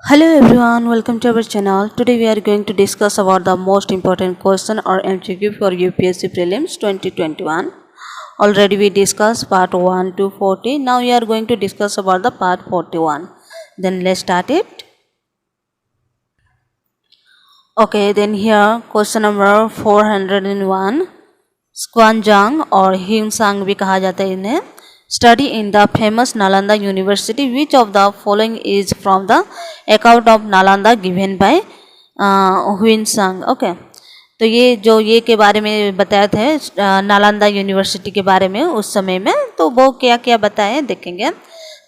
Hello everyone, welcome to our channel. Today we are going to discuss about the most important question or MCQ for UPSC Prelims 2021. Already we discussed part 1 to 40. Now we are going to discuss about the part 41. Then let's start it. Okay, then here question number 401. Squanjang और हिमसांग भी कहा जाता है इन्हें. Study in the famous Nalanda University. Which of the following is from the account of Nalanda given by Huinsang? Okay. तो ये के बारे में बताया था नालंदा यूनिवर्सिटी के बारे में उस समय में, तो वो क्या क्या बताए देखेंगे.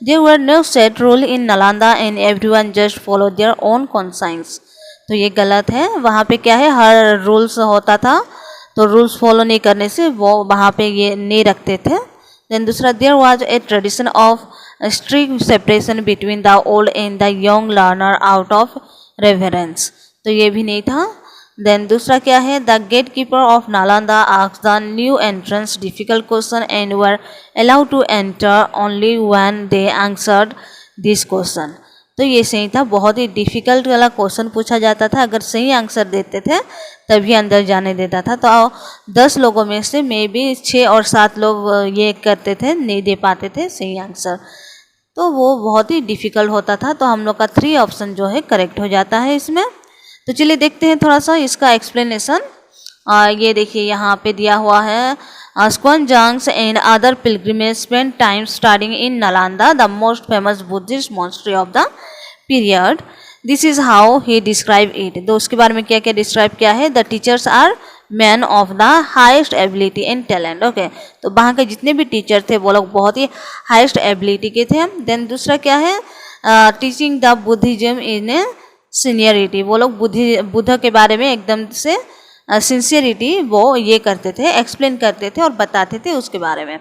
There were no set rule in Nalanda and everyone just followed their own conscience. तो ये गलत है. वहाँ पे क्या है, हर रूल्स होता था तो रूल्स फॉलो नहीं करने से वो वहाँ पे ये नहीं रखते थे. देन दूसरा, there was a tradition of strict separation between the old and the young learner out of reverence. तो ये भी नहीं था. देन दूसरा क्या है, the gate keeper of Nalanda asked the new entrance difficult question and were allowed to enter only when they answered this question. तो ये सही था. बहुत ही डिफ़िकल्ट वाला क्वेश्चन पूछा जाता था, अगर सही आंसर देते थे तभी अंदर जाने देता था. तो 10 लोगों में से मे बी 6 और 7 लोग ये करते थे, नहीं दे पाते थे सही आंसर, तो वो बहुत ही डिफ़िकल्ट होता था. तो हम लोग का 3 ऑप्शन जो है करेक्ट हो जाता है इसमें. तो चलिए देखते हैं थोड़ा सा इसका एक्सप्लेनेशन. ये देखिए यहाँ पे दिया हुआ है. Squanjangs and other pilgrims spent time studying in Nalanda, the most famous Buddhist monastery of the period. This is how he described it. तो उसके बारे में क्या क्या डिस्क्राइब किया है. The teachers are men of the highest ability and talent. Okay, तो वहाँ के जितने भी टीचर थे वो लोग बहुत ही हाईएस्ट एबिलिटी के थे. देन दूसरा क्या है, teaching the Buddhism in A seniority. वो लोग बुद्ध के बारे में एकदम से सिंसियरिटी वो ये करते थे, एक्सप्लेन करते थे और बताते थे उसके बारे में.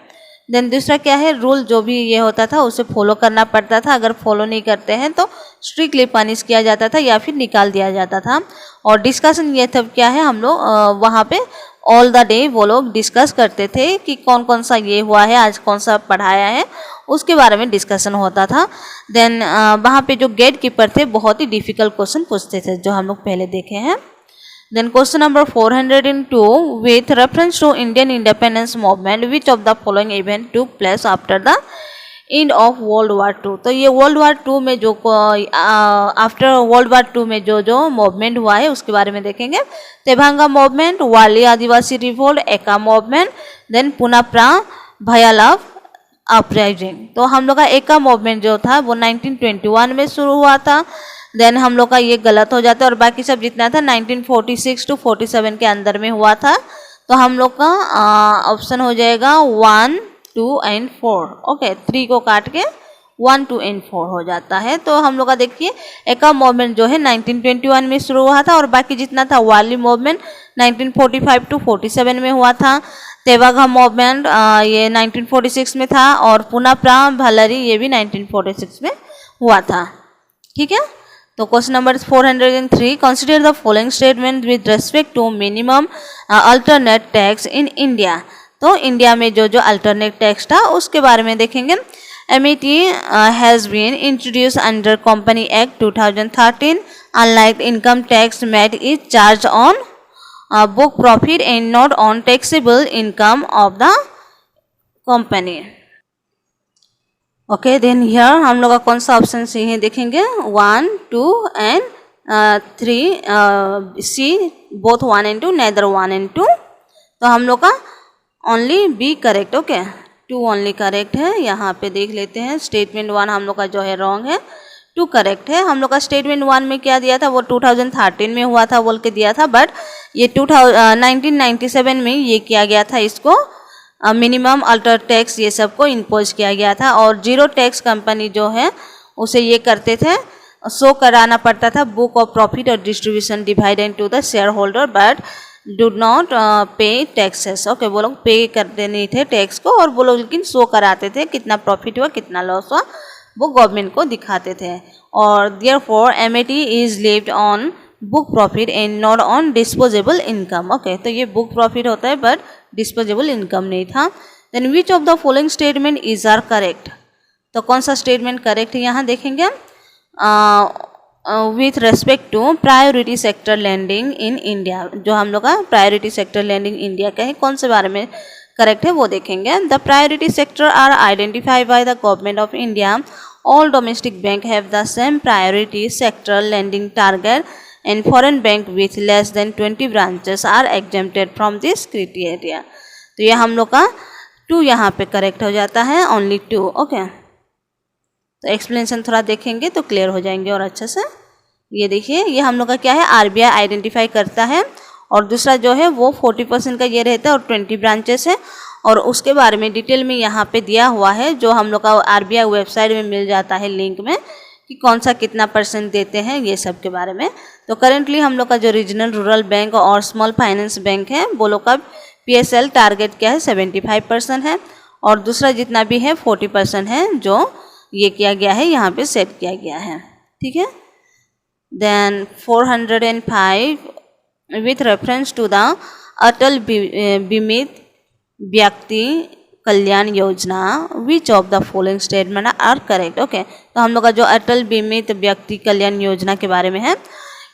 देन दूसरा क्या है, रूल जो भी ये होता था उसे फॉलो करना पड़ता था. अगर फॉलो नहीं करते हैं तो स्ट्रिक्टली पनिश किया जाता था या फिर निकाल दिया जाता था. और डिस्कशन ये तब क्या है, हम लोग वहाँ पे ऑल द डे वो लोग डिस्कस करते थे कि कौन कौन सा ये हुआ है, आज कौन सा पढ़ाया है, उसके बारे में डिस्कशन होता था. देन वहाँ पे जो गेट कीपर थे बहुत ही डिफ़िकल्ट क्वेश्चन पूछते थे जो हम लोग पहले देखे हैं. Then question number 402, with reference to Indian independence movement, which of the following event took place after the end of World War II? तो ये World War II में जो आफ्टर World War II में जो मूवमेंट हुआ है उसके बारे में देखेंगे. तेभांगा मूवमेंट, वाली आदिवासी रिवोल्ट, एका मूवमेंट, देन पुनाप्रा भयालाव अपराइजिंग. तो हम लोग का एका मूवमेंट जो था वो 1921 में शुरू हुआ था. देन हम लोग का ये गलत हो जाता है और बाकी सब जितना था 1946 टू 47 के अंदर में हुआ था. तो हम लोग का ऑप्शन हो जाएगा 1, 2 एंड 4. ओके, 3 को काट के 1, 2 एंड 4 हो जाता है. तो हम लोग का देखिए एका मूवमेंट जो है 1921 में शुरू हुआ था और बाकी जितना था वाली मूवमेंट 1945 टू 47 में हुआ था. तेवागा मूवमेंट ये 1946 में था और पुनाप्रा भलरी ये भी 1946 में हुआ था. ठीक है. तो question number 403, consider the following statement with respect to minimum alternate tax in India. तो इंडिया में जो अल्टरनेट टैक्स था उसके बारे में देखेंगे. MET has been introduced under company act 2013. Unlike income tax MAT is charge on book profit and not on taxable income of the company. Okay, then here हम लोग का कौन सा ऑप्शन सी है देखेंगे. 1, 2 and 3 C, both 1 and 2, neither 1 and 2. तो हम लोग का only B correct. Okay, 2 only correct है. यहाँ पे देख लेते हैं. स्टेटमेंट 1 हम लोग का जो है रॉन्ग है, 2 करेक्ट है. हम लोग का स्टेटमेंट 1 में क्या दिया था, वो 2013 में हुआ था बोल के दिया था, बट ये 1997 में ये किया गया था, इसको मिनिमम अल्टर टैक्स ये सबको इम्पोज किया गया था. और जीरो टैक्स कंपनी जो है उसे ये करते थे, शो कराना पड़ता था बुक ऑफ प्रॉफिट और distribution divided to the share holder, but do not pay taxes. Okay, वो लोग पे करते नहीं थे टैक्स को और वो लोग लेकिन शो कराते थे कितना प्रॉफिट हुआ कितना लॉस हुआ, वो गवर्नमेंट को दिखाते थे. और therefore MAT is levied on book profit and not on disposable income. Okay, तो ये बुक प्रॉफिट होता है बट डिस्पोजेबल इनकम नहीं था. Then which of the following statement is are correct. तो कौन सा स्टेटमेंट करेक्ट है यहाँ देखेंगे. With respect to priority sector lending in India, जो हम लोग का प्रायोरिटी सेक्टर लैंडिंग इंडिया का है, कौन से बारे में करेक्ट है वो देखेंगे। The priority sector are identified by the government of India. All domestic bank have the same priority sector lending target and foreign bank with less than 20 branches are exempted from this criteria. तो ये हम लोग का 2 यहाँ पे correct हो जाता है, ओनली 2। ओके, तो एक्सप्लेनेशन थोड़ा देखेंगे तो क्लियर हो जाएंगे और अच्छे से। ये देखिए, ये हम लोग का क्या है, आरबीआई आइडेंटिफाई करता है, और दूसरा जो है वो 40% का ये रहता है और 20 ब्रांचेस है, और उसके बारे में डिटेल में यहाँ पे दिया हुआ है, जो हम लोग का आरबीआई वेबसाइट में मिल जाता है लिंक में, कि कौन सा कितना % देते हैं, ये सब के बारे में। तो करेंटली हम लोग का जो रीजनल रूरल बैंक और स्मॉल फाइनेंस बैंक है, वो लोग का PSL टारगेट क्या है, 75% है, और दूसरा जितना भी है 40% है, जो ये किया गया है, यहाँ पे सेट किया गया है। ठीक है, then 405 with reference to the Atal Bimit Vyakti Kalyan Yojana, which of the following statement are correct. Okay, तो हम लोग का जो अटल बीमित व्यक्ति कल्याण योजना के बारे में है,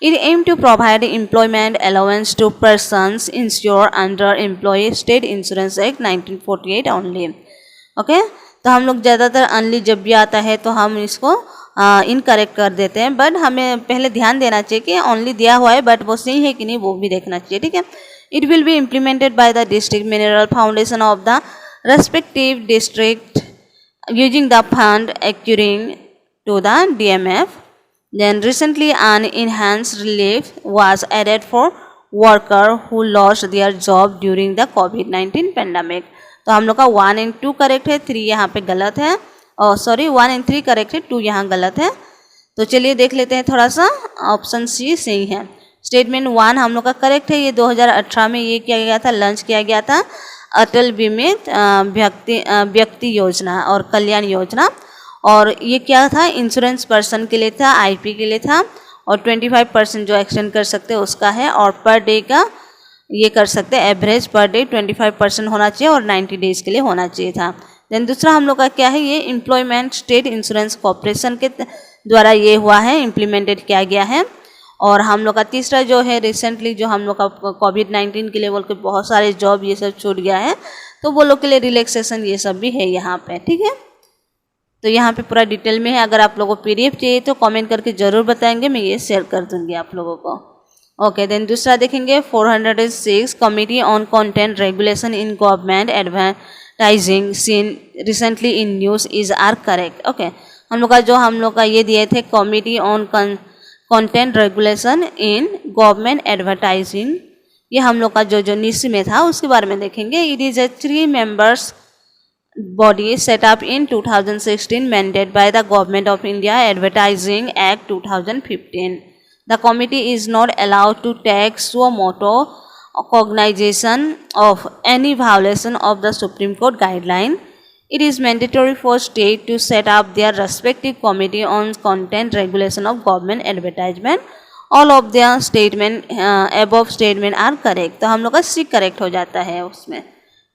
it aim to provide employment allowance to persons insure under employ state insurance act 1948 only. Okay, तो हम लोग ज़्यादातर अनली जब भी आता है तो हम इसको इनकरेक्ट कर देते हैं, बट हमें पहले ध्यान देना चाहिए कि ओनली दिया हुआ है, बट वो सही है कि नहीं वो भी देखना चाहिए। ठीक है, it will be implemented by the district mineral foundation of the respective district using the fund accruing to the DMF। Then recently an enhanced relief was added for worker who lost their job during the COVID-19 pandemic। तो हम लोग का 1 and 2 correct है, 3 यहाँ पे गलत है, और सॉरी 1 and 3 करेक्ट है, 2 यहाँ गलत है। तो चलिए देख लेते हैं थोड़ा सा, ऑप्शन सी सही है। स्टेटमेंट 1 हम लोग का करेक्ट है, ये 2018 में ये किया गया था, लॉन्च किया गया था अटल बीमित व्यक्ति योजना और कल्याण योजना, और ये क्या था, इंश्योरेंस पर्सन के लिए था, IP के लिए था, और 25% जो एक्सटेंड कर सकते हैं उसका है, और पर डे का ये कर सकते हैं, एवरेज पर डे 25% होना चाहिए और 90 डेज के लिए होना चाहिए था। देन दूसरा हम लोग का क्या है, ये एम्प्लॉयमेंट स्टेट इंश्योरेंस कॉर्पोरेशन के द्वारा ये हुआ है, इम्प्लीमेंटेड किया गया है। और हम लोग का तीसरा जो है, रिसेंटली जो हम लोग का COVID-19 के लिए बोल के बहुत सारे जॉब ये सब छूट गया है, तो वो लोग के लिए रिलैक्सेशन ये सब भी है यहाँ पे। ठीक है, तो यहाँ पे पूरा डिटेल में है, अगर आप लोगों को PDF चाहिए तो कमेंट करके ज़रूर बताएंगे, मैं ये शेयर कर दूँगी आप लोगों को। ओके, देन दूसरा देखेंगे 406 committee on content regulation in government advertising seen recently in news is are correct. Okay, हम लोग का ये दिए थे committee on content regulation in government advertising, ये हम लोग का जो नीसी में था उसके बारे में देखेंगे। It is a 3 members body set up in 2016 mandated by the Government of India Advertising Act 2015. The committee is not allowed to take suo motu cognizance of any violation of the Supreme Court guideline. It is mandatory for state to set up their respective committee on content regulation of government advertisement. All of their statement above statement are correct. तो हम लोग का C correct हो जाता है उसमें।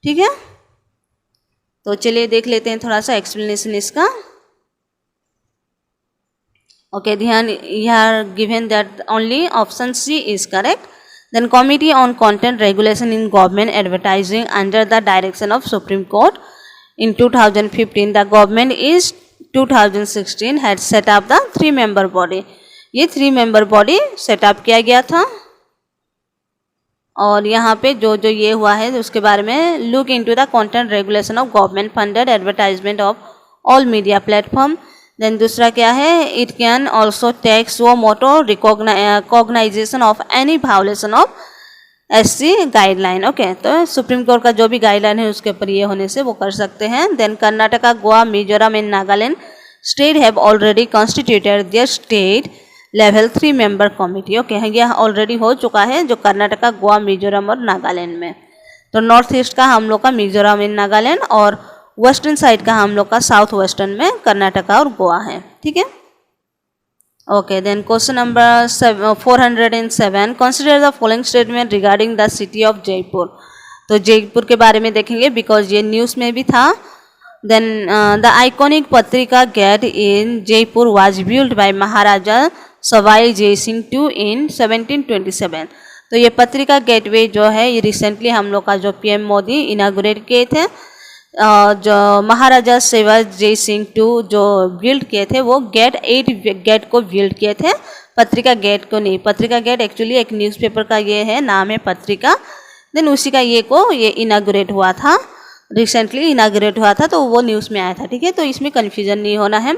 ठीक है, तो चलिए देख लेते हैं थोड़ा सा एक्सप्लेनेशन इसका। ओके, ध्यान here given that only option C is correct. Then committee on content regulation in government advertising under the direction of Supreme Court in 2015. The government is 2016 had set up the 3-member body. ये 3-member body setup किया गया था, और यहाँ पे जो ये हुआ है उसके बारे में, look into the content regulation of government funded advertisement of all media platform. Then दूसरा क्या है, it can also take suo motu cognizance of any violation of SC guideline. Okay, तो सुप्रीम कोर्ट का जो भी गाइडलाइन है उसके ऊपर ये होने से वो कर सकते हैं। Then Karnataka, Goa, Mizoram and Nagaland state have already constituted their state level 3-member committee. Okay, यह ऑलरेडी हो चुका है जो कर्नाटका, गोवा, मिजोरम और नागालैंड में। तो नॉर्थ ईस्ट का हम लोग का मिजोरम एंड नागालैंड, और वेस्टर्न साइड का हम लोग का साउथ वेस्टर्न में कर्नाटका और गोवा है। ठीक है, okay, then question number 407 consider the following statement regarding the city of Jaipur. तो जयपुर के बारे में देखेंगे बिकॉज ये न्यूज़ में भी था। Then the iconic Patrika gate in Jaipur was built by Maharaja Sawai Jai Singh to इन 1727। तो ये पत्रिका गेटवे जो है ये रिसेंटली हम लोग का जो पीएम मोदी इनागुरेट किए थे, जो महाराजा शिवाजी जय सिंह टू जो बिल्ड किए थे वो गेट 8 गेट को बिल्ड किए थे, पत्रिका गेट को नहीं। पत्रिका गेट एक्चुअली एक न्यूज़पेपर का ये है, नाम है पत्रिका, देन उसी का ये इनागुरेट हुआ था, रिसेंटली इनागुरेट हुआ था, तो वो न्यूज़ में आया था, ठीक है। तो इसमें कन्फ्यूजन नहीं होना है।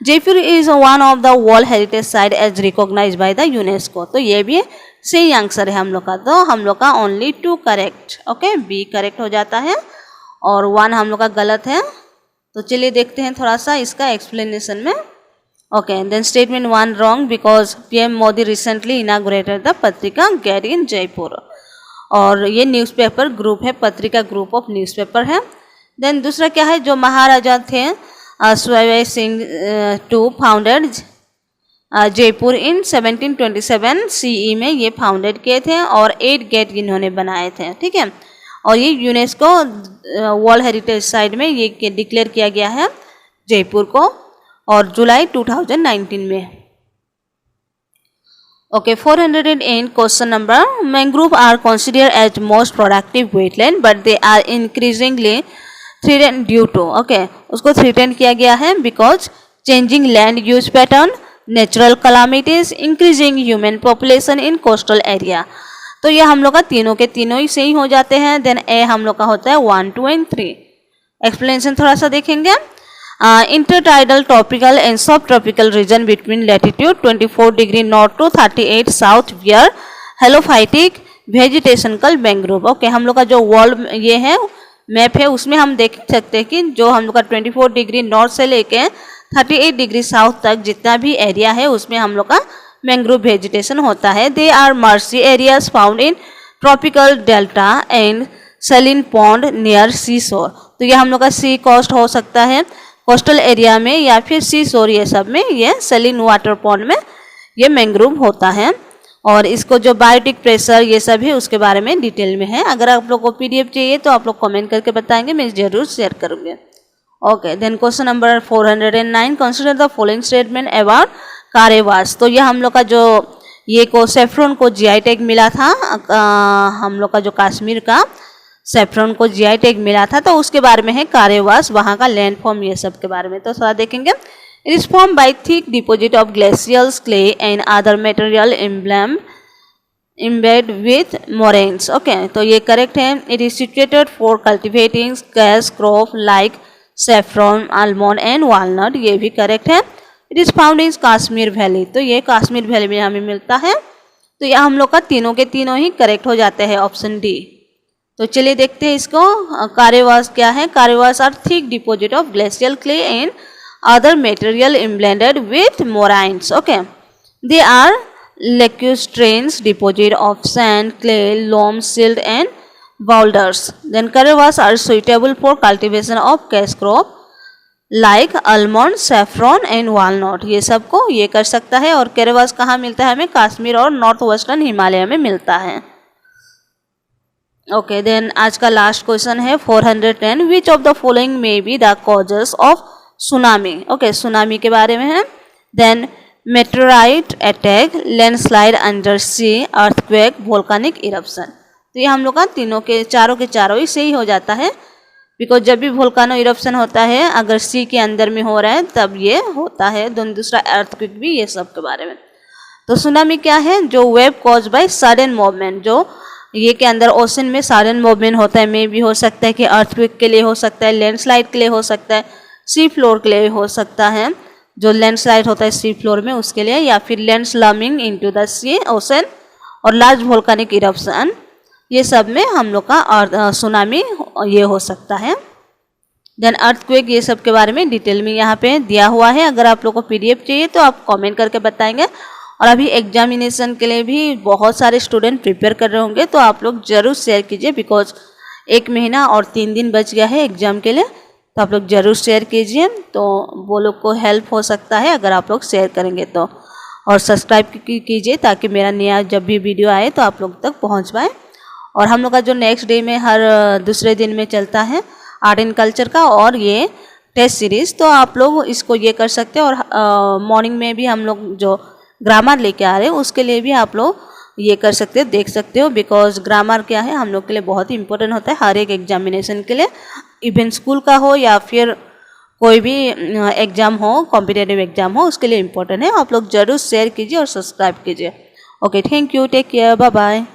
Jaipur is one of the world heritage site as recognize by the UNESCO. तो ये भी सही आंसर है हम लोग का, तो हम लोग का only 2 correct, okay, B correct हो जाता है और 1 हम लोग का गलत है। तो चलिए देखते हैं थोड़ा सा इसका एक्सप्लेनेशन में। Okay, then statement 1 wrong because PM Modi recently inaugurated the Patrika gate in Jaipur. और ये न्यूज़पेपर ग्रुप है, पत्रिका ग्रुप ऑफ न्यूज़पेपर है। देन दूसरा क्या है, जो महाराजा थे Sawai Singh two founded Jaipur in 1727 CE में ये फाउंडेड किए थे और 8 गेट इन्होंने बनाए थे, ठीक है। और ये यूनेस्को वर्ल्ड हेरिटेज साइट में ये डिक्लेयर किया गया है जयपुर को, और जुलाई 2019 में। Okay, 408 question number. Mangrove are considered as most productive wetland, but they are increasingly threatened due to, okay, उसको threatened किया गया है because changing land use pattern, natural calamities, increasing human population in coastal area. तो ये हम लोग का तीनों के तीनों ही सही हो जाते हैं। देन ए हम लोग का होता है 1, 2 and 3। एक्सप्लेनेशन थोड़ा सा देखेंगे। Intertidal tropical and subtropical region between latitude 24 degree north to 38 south where helophytic vegetation called mangrove। Okay, हम लोग का जो वर्ल्ड ये है मैप है उसमें हम देख सकते हैं कि जो हम लोग का 24 डिग्री नॉर्थ से लेके 38 डिग्री साउथ तक जितना भी एरिया है उसमें हम लोग का मैंग्रोव वेजिटेशन होता है। They are marshy areas found in tropical delta and saline pond near sea shore. तो ये हम लोग का सी कोस्ट हो सकता है, कोस्टल एरिया में, या फिर सी शोर, ये सब में ये सैलिन वाटर पॉन्ड में ये मैंग्रोव होता है। और इसको जो बायोटिक प्रेशर ये सब है उसके बारे में डिटेल में है। अगर आप लोग को पीडीएफ चाहिए तो आप लोग कमेंट करके बताएंगे, मैं जरूर शेयर करूँगी। Okay, then question number 409, consider the following statement about Karewas. तो ये हम लोग का जो ये को सेफ्रॉन को जीआई टैग मिला था, हम लोग का जो कश्मीर का सेफ्रॉन को जीआई टैग मिला था, तो उसके बारे में है कारेवास, वहाँ का लैंड फॉर्म ये सब के बारे में। तो थोड़ा देखेंगे। It is form by thick deposit of glacials clay and other material embed with moraines. Okay, तो ये करेक्ट है। It is situated for cultivating cash crop like saffron, almond and walnut, ये भी करेक्ट है। It is found in Kashmir valley, तो ये Kashmir valley में हमें मिलता है। तो यह हम लोग का तीनों के तीनों ही करेक्ट हो जाते हैं, ऑप्शन डी। तो चलिए देखते हैं इसको। कारेवास क्या है? Karewas are thick deposit of glacial clay and other material embedded with moraines. Okay, they are lacustrine deposit of sand, clay, loam, silt and boulders. Then carewas are suitable for cultivation of cash crop like almond, saffron and walnut. ये सब को ये कर सकता है। और carewas कहाँ मिलता है? हमें कश्मीर और नॉर्थ वेस्टर्न हिमालय में मिलता है। ओके, देन आज का लास्ट क्वेश्चन है 410, विच of the following may be the causes of tsunami. Okay, tsunami के बारे में है। देन मेटेराइट अटैक, लैंडस्लाइड अंडर सी, अर्थक्वेक, वोल्केनिक इरप्शन। तो ये हम लोग का तीनों के चारों ही सही हो जाता है, बिकॉज जब भी वोल्केनो इरप्शन होता है अगर सी के अंदर में हो रहा है तब ये होता है। दूसरा अर्थक्वेक भी, ये सब के बारे में। तो सुनामी क्या है? जो wave cause by sudden movement, जो ये के अंदर ओशन में सडन मूवमेंट होता है, मे भी हो सकता है कि अर्थक्वेक के लिए हो सकता है, लैंडस्लाइड के लिए हो सकता है, सी फ्लोर के लिए हो सकता है, जो लैंडस्लाइड होता है सी फ्लोर में उसके लिए, या फिर land slumping into the sea ocean और लार्ज वोल्केनिक इरप्शन, ये सब में हम लोग का सुनामी ये हो सकता है। देन अर्थक्वेक, ये सब के बारे में डिटेल में यहाँ पे दिया हुआ है। अगर आप लोग को पीडीएफ चाहिए तो आप कमेंट करके बताएंगे। और अभी एग्जामिनेशन के लिए भी बहुत सारे स्टूडेंट प्रिपेयर कर रहे होंगे, तो आप लोग ज़रूर शेयर कीजिए, बिकॉज 1 महीना और 3 दिन बच गया है एग्ज़ाम के लिए। तो आप लोग ज़रूर शेयर कीजिए, तो वो लोग को हेल्प हो सकता है अगर आप लोग शेयर करेंगे तो। और सब्सक्राइब कीजिए ताकि मेरा नया जब भी वीडियो आए तो आप लोग तक पहुंच पाए। और हम लोग का जो नेक्स्ट डे में हर दूसरे दिन में चलता है आर्ट एंड कल्चर का और ये टेस्ट सीरीज़, तो आप लोग इसको ये कर सकते हैं। और मॉर्निंग में भी हम लोग जो ग्रामर लेके आ रहे हो उसके लिए भी आप लोग ये कर सकते हो, देख सकते हो। बिकॉज ग्रामर क्या है हम लोग के लिए बहुत ही इंपॉर्टेंट होता है हर एक एग्जामिनेशन के लिए, इवन स्कूल का हो या फिर कोई भी एग्ज़ाम हो, कॉम्पिटेटिव एग्ज़ाम हो, उसके लिए इम्पोर्टेंट है। आप लोग ज़रूर शेयर कीजिए और सब्सक्राइब कीजिए। Okay, thank you, take care, bye bye.